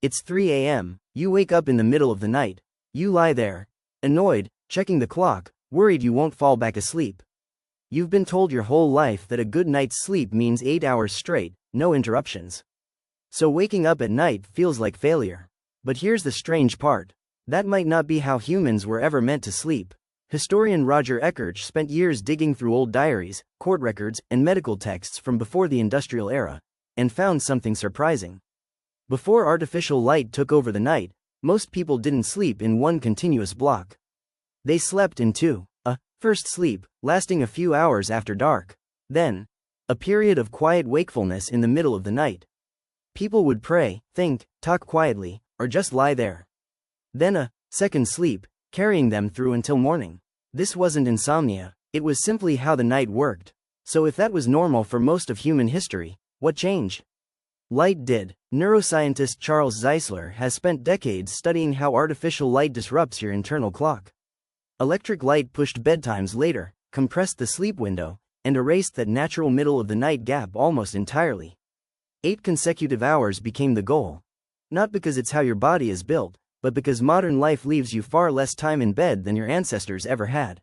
It's 3 a.m., you wake up in the middle of the night. You lie there, annoyed, checking the clock, worried you won't fall back asleep. You've been told your whole life that a good night's sleep means 8 hours straight, no interruptions. So waking up at night feels like failure. But here's the strange part. That might not be how humans were ever meant to sleep. Historian Roger Ekirch spent years digging through old diaries, court records, and medical texts from before the industrial era, and found something surprising. Before artificial light took over the night, most people didn't sleep in one continuous block. They slept in two. First sleep, lasting a few hours after dark. Then, a period of quiet wakefulness in the middle of the night. People would pray, think, talk quietly, or just lie there. Then a second sleep, carrying them through until morning. This wasn't insomnia, it was simply how the night worked. So if that was normal for most of human history, what changed? Light did. Neuroscientist Charles Czeisler has spent decades studying how artificial light disrupts your internal clock. Electric light pushed bedtimes later, compressed the sleep window, and erased that natural middle-of-the-night gap almost entirely. 8 consecutive hours became the goal. Not because it's how your body is built, but because modern life leaves you far less time in bed than your ancestors ever had.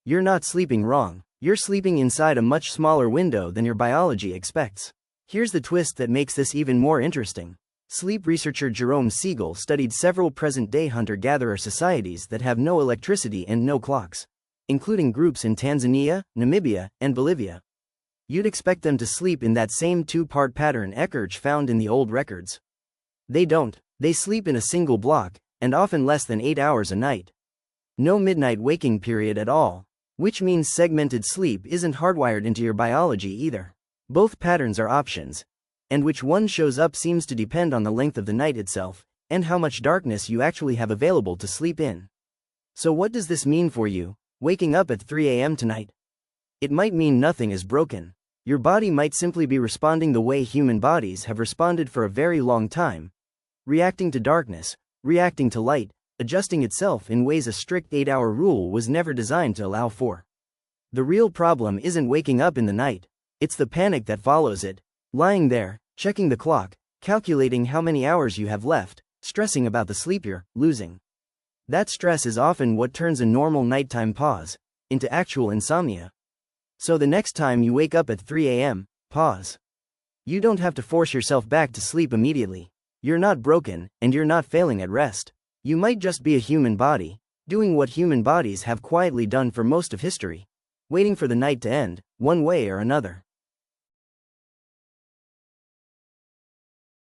You're not sleeping wrong, you're sleeping inside a much smaller window than your biology expects. Here's the twist that makes this even more interesting. Sleep researcher Jerome Siegel studied several present-day hunter-gatherer societies that have no electricity and no clocks, including groups in Tanzania, Namibia, and Bolivia. You'd expect them to sleep in that same two-part pattern Ekirch found in the old records. They don't. They sleep in a single block, and often less than 8 hours a night. No midnight waking period at all, which means segmented sleep isn't hardwired into your biology either. Both patterns are options, and which one shows up seems to depend on the length of the night itself, and how much darkness you actually have available to sleep in. So what does this mean for you, waking up at 3 a.m. tonight? It might mean nothing is broken. Your body might simply be responding the way human bodies have responded for a very long time. Reacting to darkness, reacting to light, adjusting itself in ways a strict 8-hour rule was never designed to allow for. The real problem isn't waking up in the night, it's the panic that follows it. Lying there, checking the clock, calculating how many hours you have left, stressing about the sleep you're losing. That stress is often what turns a normal nighttime pause into actual insomnia. So the next time you wake up at 3 a.m., pause. You don't have to force yourself back to sleep immediately. You're not broken, and you're not failing at rest. You might just be a human body, doing what human bodies have quietly done for most of history, waiting for the night to end, one way or another.